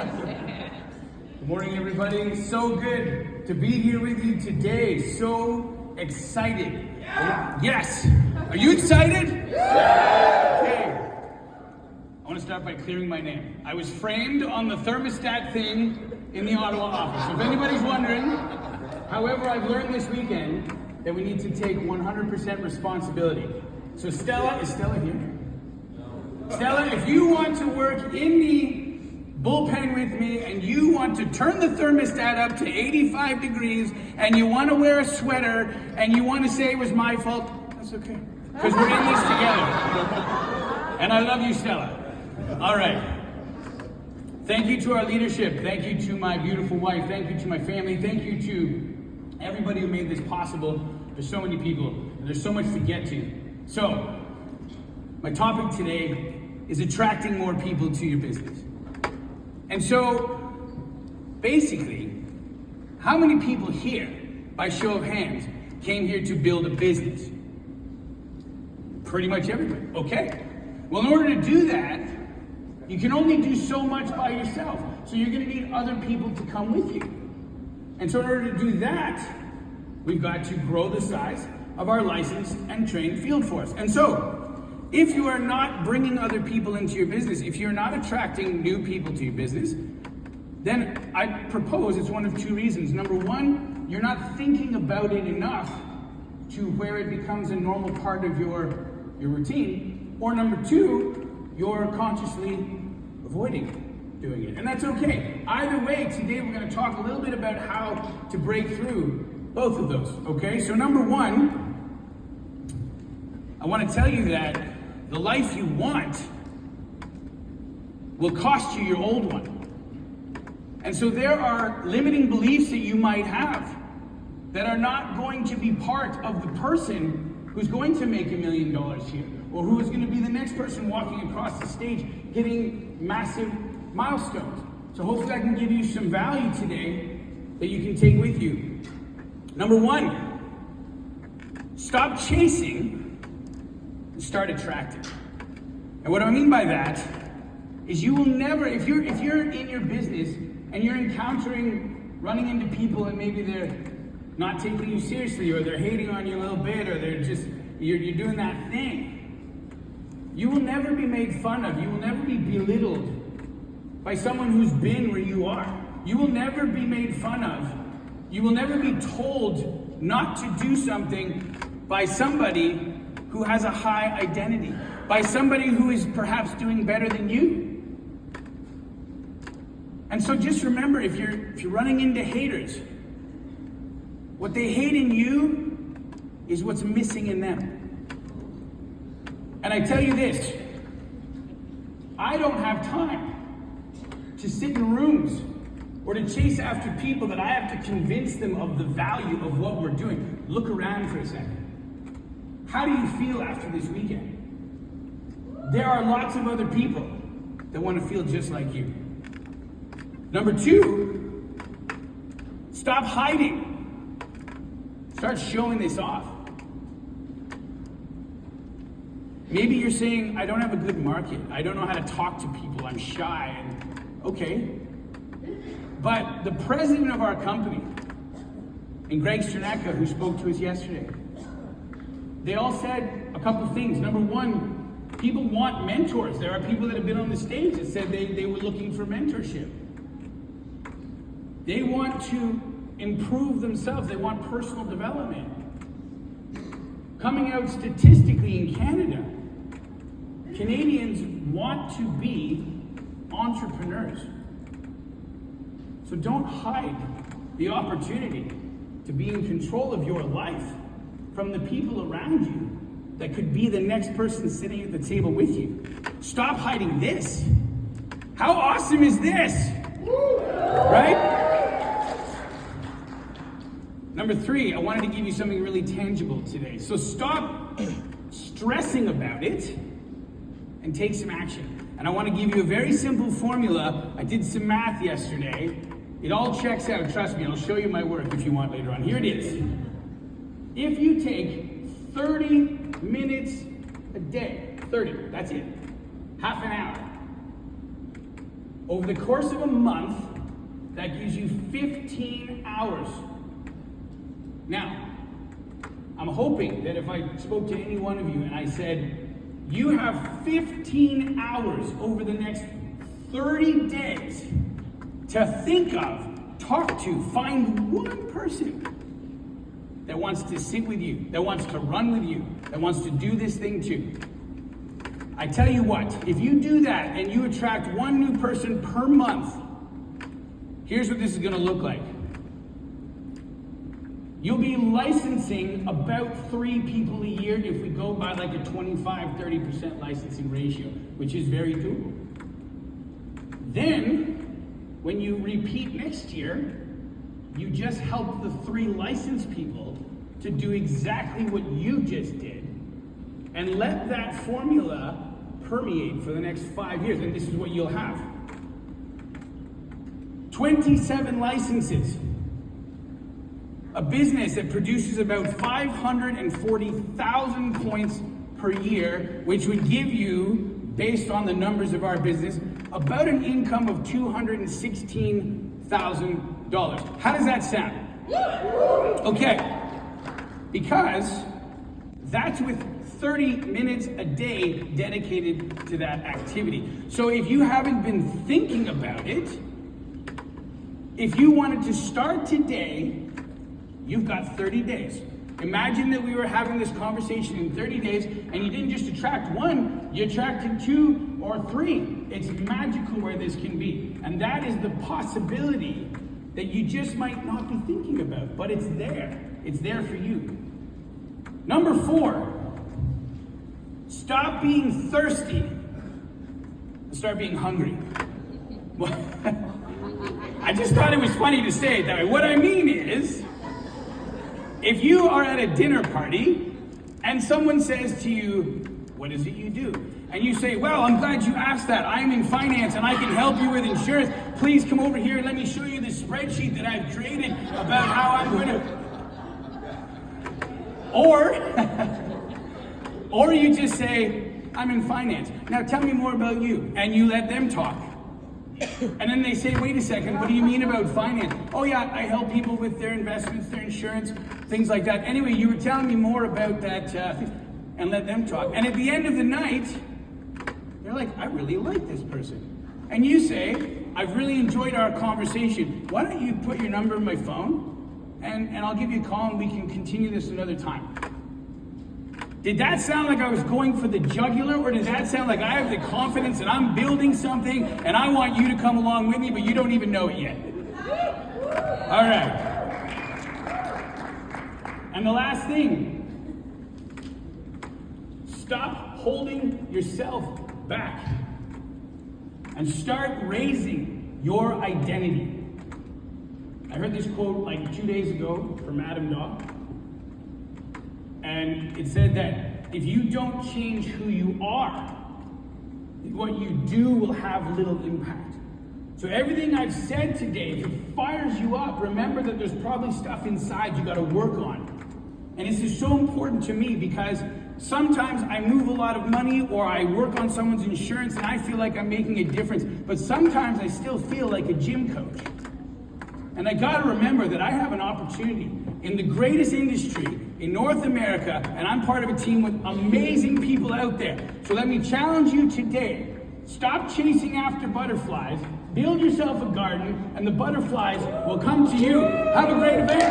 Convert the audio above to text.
Good morning, everybody. So good to be here with you today. So excited. Yes. Are you excited? Okay. I want to start by clearing my name. I was framed on the thermostat thing in the Ottawa office. So if anybody's wondering, however, I've learned this weekend that we need to take 100% responsibility. So Stella, is Stella here? No. Stella, if you want to work in the bullpen with me and you want to turn the thermostat up to 85 degrees and you want to wear a sweater and you want to say it was my fault, that's okay. Because we're in this together. And I love you, Stella. All right. Thank you to our leadership. Thank you to my beautiful wife. Thank you to my family. Thank you to everybody who made this possible. There's so many people, and there's so much to get to. So, my topic today is attracting more people to your business. And so, basically, how many people here, by show of hands, came here to build a business? Pretty much everybody. Okay. Well, in order to do that, you can only do so much by yourself. So you're going to need other people to come with you. And so in order to do that, we've got to grow the size of our licensed and trained field force. And so, if you are not bringing other people into your business, if you're not attracting new people to your business, then I propose it's one of two reasons. Number one, you're not thinking about it enough to where it becomes a normal part of your routine. Or number two, you're consciously avoiding doing it. And that's okay. Either way, today we're going to talk a little bit about how to break through both of those, okay? So number one, I want to tell you that the life you want will cost you your old one. And so there are limiting beliefs that you might have that are not going to be part of the person who's going to make $1 million here, or who is going to be the next person walking across the stage hitting massive milestones. So hopefully I can give you some value today that you can take with you. Number one, stop chasing and start attracting. And what I mean by that is you will never, if you're in your business and you're running into people and maybe they're not taking you seriously, or they're hating on you a little bit, or they're just, you're doing that thing, you will never be made fun of. You will never be belittled by someone who's been where you are. You will never be made fun of. You will never be told not to do something by somebody who has a high identity, by somebody who is perhaps doing better than you. And so just remember, if you're running into haters, what they hate in you is what's missing in them. And I tell you this, I don't have time to sit in rooms or to chase after people that I have to convince them of the value of what we're doing. Look around for a second. How do you feel after this weekend? There are lots of other people that want to feel just like you. Number two, stop hiding. Start showing this off. Maybe you're saying, I don't have a good market. I don't know how to talk to people. I'm shy. And okay. But the president of our company, and Greg Strnecka, who spoke to us yesterday, they all said a couple things. Number one, people want mentors. There are people that have been on the stage that said they were looking for mentorship. They want to improve themselves. They want personal development. Coming out statistically in Canada, Canadians want to be entrepreneurs. So don't hide the opportunity to be in control of your life from the people around you that could be the next person sitting at the table with you. Stop hiding this. How awesome is this? Right? Number three, I wanted to give you something really tangible today. So stop stressing about it and take some action. And I want to give you a very simple formula. I did some math yesterday. It all checks out, trust me. I'll show you my work if you want later on. Here it is. If you take 30 minutes a day, 30, that's it, half an hour, Over the course of a month, that gives you 15 hours. Now, I'm hoping that if I spoke to any one of you and I said, you have 15 hours over the next 30 days to think of, talk to, find one person that wants to sit with you, that wants to run with you, that wants to do this thing too. I tell you what, if you do that and you attract one new person per month, here's what this is going to look like. You'll be licensing about 3 people a year if we go by like a 25-30% licensing ratio, which is very doable. Then, when you repeat next year, you just help the 3 licensed people to do exactly what you just did, and let that formula permeate for the next 5 years, and this is what you'll have. 27 licenses. A business that produces about 540,000 points per year, which would give you, based on the numbers of our business, about an income of $216,000. How does that sound? Okay, because that's with 30 minutes a day dedicated to that activity. So if you haven't been thinking about it, if you wanted to start today, you've got 30 days. Imagine that we were having this conversation in 30 days and you didn't just attract 1, you attracted 2 or 3. It's magical where this can be. And that is the possibility that you just might not be thinking about, but it's there. It's there for you. Number 4, stop being thirsty and start being hungry. I just thought it was funny to say it that way. What I mean is, if you are at a dinner party and someone says to you, what is it you do? And you say, well, I'm glad you asked that. I'm in finance and I can help you with insurance. Please come over here and let me show you this spreadsheet that I've created about how I'm going to... Or you just say, I'm in finance. Now tell me more about you. And you let them talk. And then they say, wait a second, what do you mean about finance? Oh yeah, I help people with their investments, their insurance, things like that. Anyway, you were telling me more about that, and let them talk. And at the end of the night, they're like, I really like this person. And you say, I've really enjoyed our conversation. Why don't you put your number in my phone, and I'll give you a call and we can continue this another time. Did that sound like I was going for the jugular, or did that sound like I have the confidence that I'm building something and I want you to come along with me, but you don't even know it yet? All right. And the last thing, stop holding yourself back and start raising your identity. I heard this quote like 2 days ago from Adam Daw. And it said that if you don't change who you are, what you do will have little impact. So everything I've said today, if it fires you up, remember that there's probably stuff inside you got to work on. And this is so important to me because sometimes I move a lot of money or I work on someone's insurance and I feel like I'm making a difference. But sometimes I still feel like a gym coach. And I got to remember that I have an opportunity in the greatest industry in North America, and I'm part of a team with amazing people out there. So let me challenge you today. Stop chasing after butterflies, build yourself a garden, and the butterflies will come to you. Have a great event.